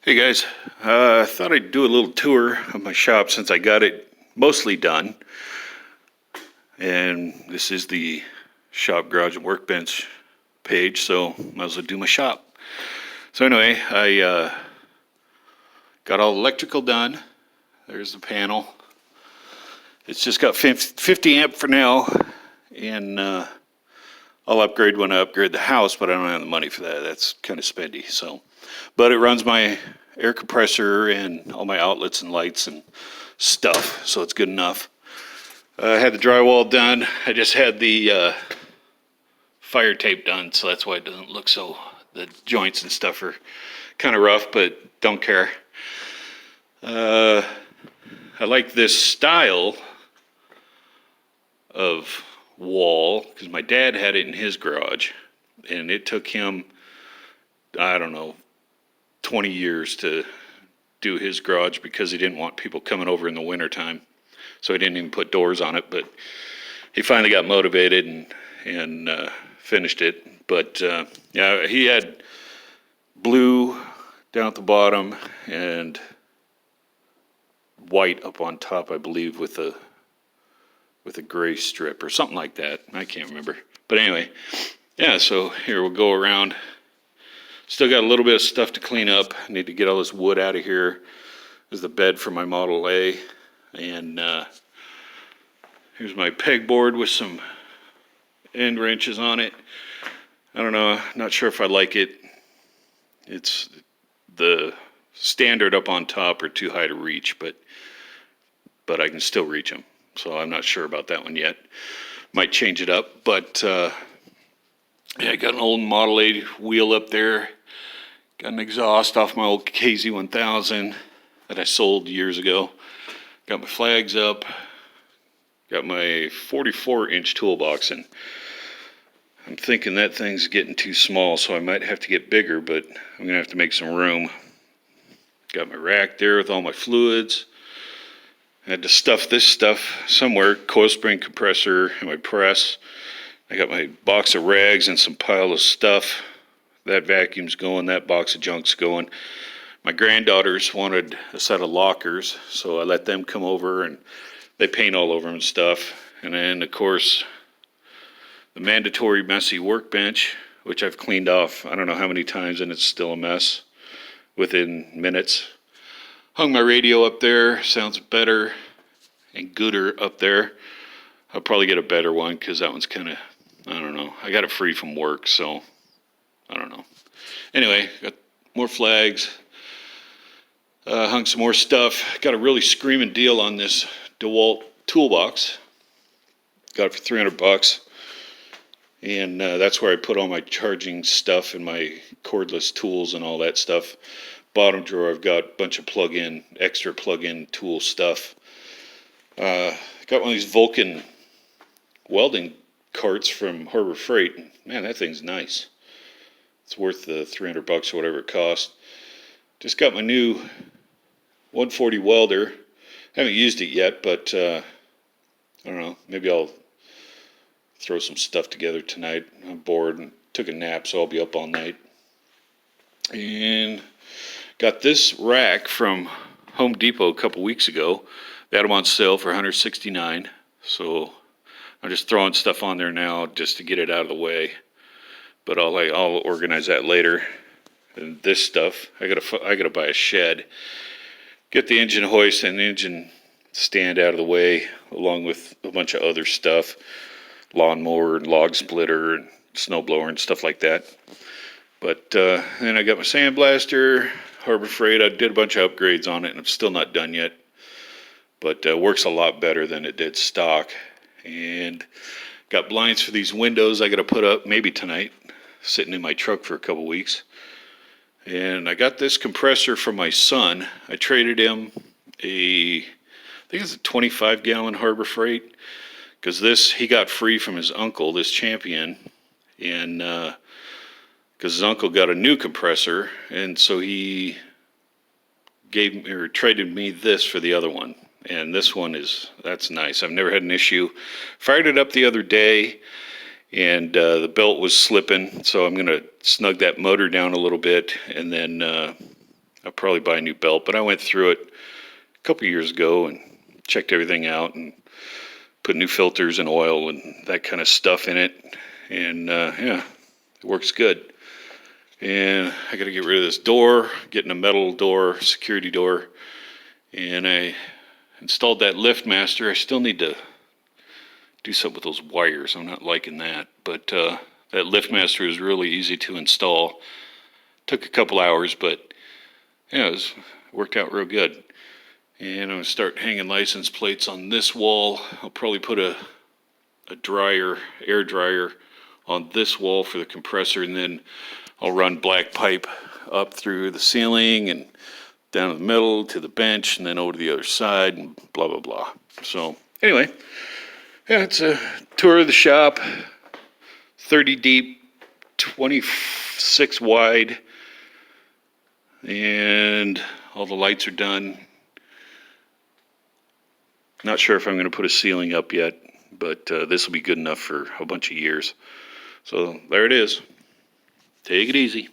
Hey guys, I thought I'd do a little tour of my shop since I got it mostly done. And this is the shop, garage, and workbench page, so might as well do my shop. So anyway, I got all the electrical done. There's the panel. It's just got 50 amp for now, and I'll upgrade when I upgrade the house, but I don't have the money for that. That's kind of spendy. But it runs my air compressor and all my outlets and lights and stuff, so it's good enough. I had the drywall done. I just had the fire tape done, so that's why it doesn't look so. The joints and stuff are kind of rough, but don't care. I like this style of wall because my dad had it in his garage, and it took him, I don't know, 20 years to do his garage because he didn't want people coming over in the wintertime. So he didn't even put doors on it, but he finally got motivated and finished it. But yeah, he had blue down at the bottom and white up on top, I believe, with a gray strip or something like that. I can't remember. But anyway, yeah, so here we'll go around. Still got a little bit of stuff to clean up. I need to get all this wood out of here. There's the bed for my Model A. And here's my pegboard with some end wrenches on it. I don't know, not sure if I like it. It's the standard up on top are too high to reach, but I can still reach them. So I'm not sure about that one yet. Might change it up, but yeah, I got an old Model A wheel up there. Got an exhaust off my old KZ1000 that I sold years ago. Got my flags up. Got my 44-inch toolbox, and I'm thinking that thing's getting too small, so I might have to get bigger, but I'm going to have to make some room. Got my rack there with all my fluids. I had to stuff this stuff somewhere, coil spring compressor and my press. I got my box of rags and some pile of stuff. That vacuum's going, that box of junk's going. My granddaughters wanted a set of lockers, so I let them come over and they paint all over them and stuff. And then, of course, the mandatory messy workbench, which I've cleaned off I don't know how many times, and it's still a mess within minutes. Hung my radio up there, sounds better and gooder up there. I'll probably get a better one because that one's kind of, I don't know. I got it free from work, so I don't know. Anyway, got more flags. Hung some more stuff. Got a really screaming deal on this DeWalt toolbox. Got it for $300. And that's where I put all my charging stuff and my cordless tools and all that stuff. Bottom drawer, I've got a bunch of extra plug-in tool stuff. Got one of these Vulcan welding carts from Harbor Freight. Man, that thing's nice. It's worth the $300 or whatever it cost. Just got my new 140 welder. Haven't used it yet, but I don't know. Maybe I'll throw some stuff together tonight. I'm bored and took a nap, so I'll be up all night. And got this rack from Home Depot a couple weeks ago. They had them on sale for $169. So I'm just throwing stuff on there now just to get it out of the way. But I'll organize that later. And this stuff, I gotta buy a shed. Get the engine hoist and the engine stand out of the way, along with a bunch of other stuff, lawnmower and log splitter and snowblower and stuff like that. But then I got my sandblaster, Harbor Freight. I did a bunch of upgrades on it, and I'm still not done yet. But works a lot better than it did stock. And got blinds for these windows I got to put up maybe tonight, sitting in my truck for a couple weeks. And I got this compressor from my son. I traded him I think it's a 25-gallon Harbor Freight, because this he got free from his uncle, this Champion, and because his uncle got a new compressor, and so he traded me this for the other one. And this one that's nice. I've never had an issue. Fired it up the other day, and the belt was slipping, so I'm going to snug that motor down a little bit and then I'll probably buy a new belt, but I went through it a couple years ago and checked everything out and put new filters and oil and that kind of stuff in it. And yeah, it works good. And I got to get rid of this door, getting a metal door, security door. And I installed that LiftMaster. I still need to do something with those wires. I'm not liking that. But that LiftMaster is really easy to install. Took a couple hours, but yeah, it worked out real good. And I'm going to start hanging license plates on this wall. I'll probably put a air dryer on this wall for the compressor, and then I'll run black pipe up through the ceiling and down the middle to the bench and then over to the other side and blah, blah, blah. So anyway, yeah, it's a tour of the shop, 30 deep, 26 wide, and all the lights are done. Not sure if I'm going to put a ceiling up yet, but this will be good enough for a bunch of years. So there it is. Take it easy.